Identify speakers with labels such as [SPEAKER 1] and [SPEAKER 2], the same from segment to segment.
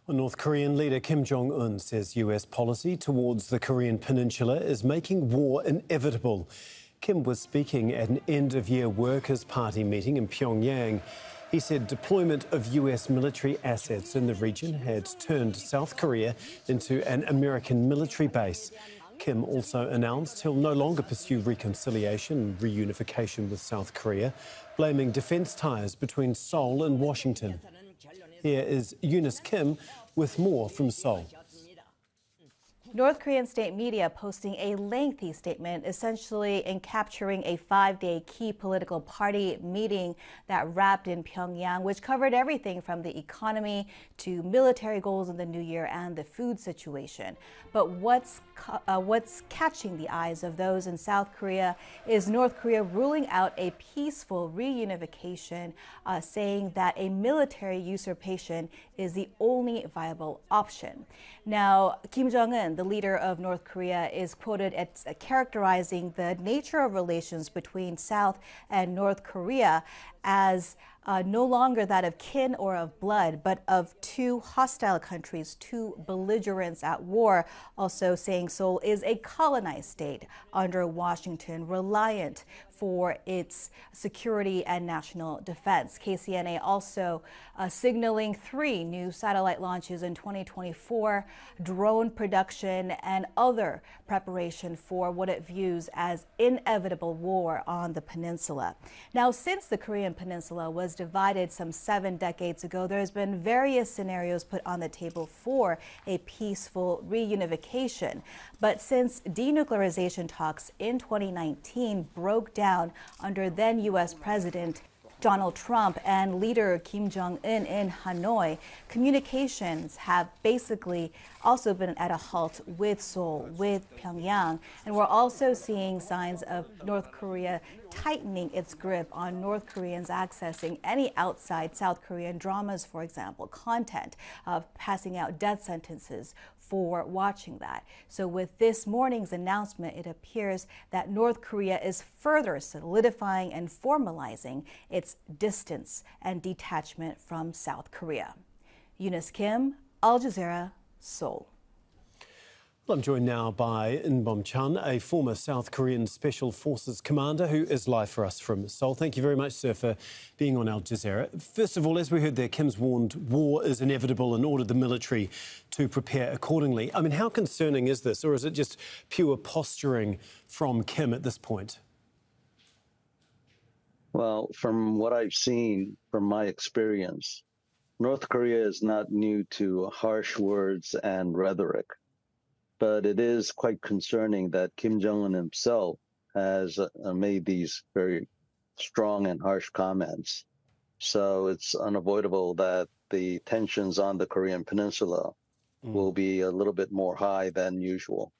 [SPEAKER 1] Well, North Korean leader Kim Jong Un says US policy towards the Korean Peninsula is making war inevitable. Kim was speaking at an end-of-year Workers' Party meeting in Pyongyang. He said deployment of US military assets in the region had turned South Korea into an American military base. Kim also announced he'll no longer pursue reconciliation and reunification with South Korea, blaming defence ties between Seoul and Washington. Here is Eunice Kim with more from Seoul.
[SPEAKER 2] North Korean state media posting a lengthy statement essentially capturing a 5-day key political party meeting that wrapped in Pyongyang, which covered everything from the economy to military goals in the new year and the food situation. But what's catching the eyes of those in South Korea is North Korea ruling out a peaceful reunification, saying that a military usurpation is the only viable option. Now, Kim Jong Un, the leader of North Korea, is quoted as characterizing the nature of relations between South and North Korea as no longer that of kin or of blood, but of two hostile countries, two belligerents at war, also saying Seoul is a colonized state under Washington, reliant for its security and national defense. KCNA also signaling 3 new satellite launches in 2024, drone production, and other preparation for what it views as inevitable war on the peninsula. Now, since the Korean Peninsula was divided some 7 decades ago, there's been various scenarios put on the table for a peaceful reunification. But since denuclearization talks in 2019 broke down under then U.S. President Donald Trump and leader Kim Jong Un in Hanoi, communications have basically also been at a halt with Seoul, with Pyongyang. And we're also seeing signs of North Korea tightening its grip on North Koreans accessing any outside South Korean dramas, for example, content, passing out death sentences for watching that. So with this morning's announcement, it appears that North Korea is further solidifying and formalizing its distance and detachment from South Korea. Eunice Kim, Al Jazeera, Seoul.
[SPEAKER 1] Well, I'm joined now by Inbum Chun, a former South Korean Special Forces commander who is live for us from Seoul. Thank you very much, sir, for being on Al Jazeera. First of all, as we heard there, Kim's warned war is inevitable and ordered the military to prepare accordingly. I mean, how concerning is this, or is it just pure posturing from Kim at this point?
[SPEAKER 3] Well, from what I've seen, from my experience, North Korea is not new to harsh words and rhetoric. But it is quite concerning that Kim Jong Un himself has made these very strong and harsh comments. So it's unavoidable that the tensions on the Korean Peninsula will be a little bit more high than usual.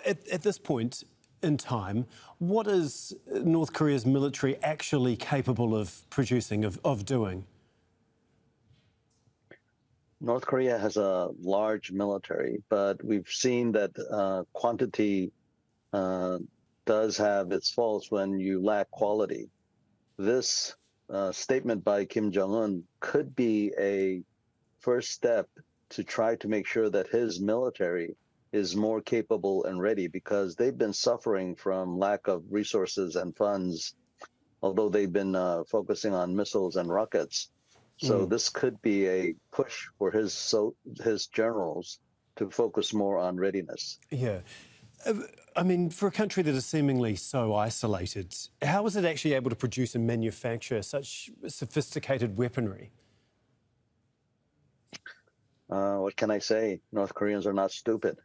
[SPEAKER 1] At this point in time, what is North Korea's military actually capable of producing, of doing?
[SPEAKER 3] North Korea has a large military, but we've seen that quantity does have its faults when you lack quality. This statement by Kim Jong Un could be a first step to try to make sure that his military is more capable and ready, because they've been suffering from lack of resources and funds, although they've been focusing on missiles and rockets. So this could be a push for his generals to focus more on readiness.
[SPEAKER 1] Yeah. I mean, for a country that is seemingly so isolated, how is it actually able to produce and manufacture such sophisticated weaponry?
[SPEAKER 3] What can I say? North Koreans are not stupid.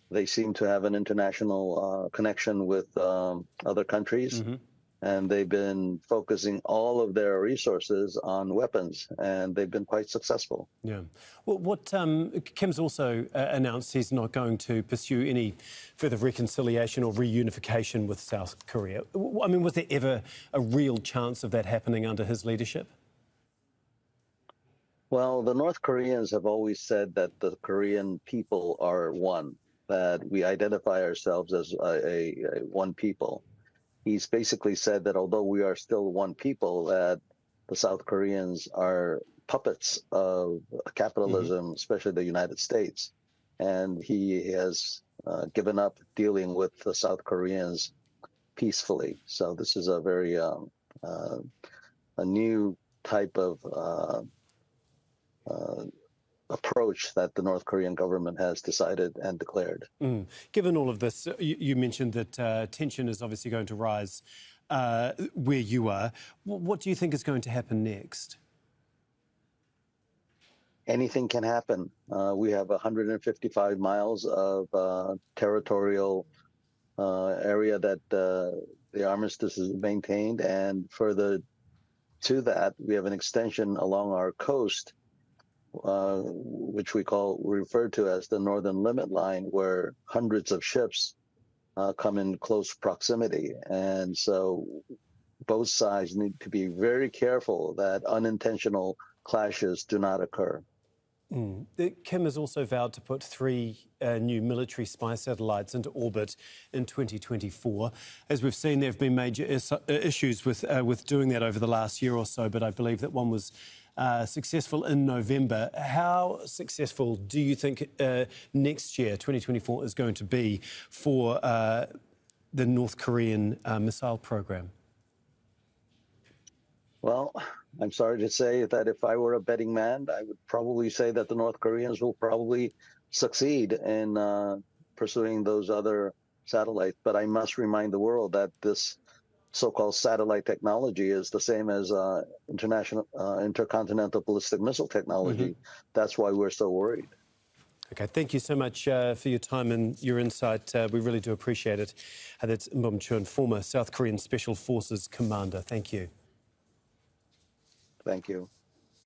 [SPEAKER 3] They seem to have an international connection with other countries. And they've been focusing all of their resources on weapons, and they've been quite successful.
[SPEAKER 1] Yeah. Well, Kim's also announced he's not going to pursue any further reconciliation or reunification with South Korea. I mean, was there ever a real chance of that happening under his leadership?
[SPEAKER 3] Well, the North Koreans have always said that the Korean people are one, that we identify ourselves as a one people. He's basically said that although we are still one people, that the South Koreans are puppets of capitalism, especially the United States. And he has given up dealing with the South Koreans peacefully. So this is a very a new type of approach that the North Korean government has decided and declared.
[SPEAKER 1] Given all of this, you mentioned that tension is obviously going to rise where you are. What do you think is going to happen next?
[SPEAKER 3] Anything can happen. We have 155 miles of territorial area that the armistice is maintained, and further to that, we have an extension along our coast, which we refer to as the Northern Limit Line, where hundreds of ships come in close proximity. And so both sides need to be very careful that unintentional clashes do not occur.
[SPEAKER 1] Kim has also vowed to put 3 new military spy satellites into orbit in 2024. As we've seen, there have been major issues with doing that over the last year or so, but I believe that one was successful in November. How successful do you think next year, 2024, is going to be for the North Korean missile program? Well,
[SPEAKER 3] I'm sorry to say that if I were a betting man, I would probably say that the North Koreans will probably succeed in pursuing those other satellites. But I must remind the world that this so-called satellite technology is the same as intercontinental ballistic missile technology. That's why we're so worried.
[SPEAKER 1] Okay, thank you so much for your time and your insight. We really do appreciate it. That's Inbum Chun, former South Korean Special Forces commander. Thank you.
[SPEAKER 3] Thank you.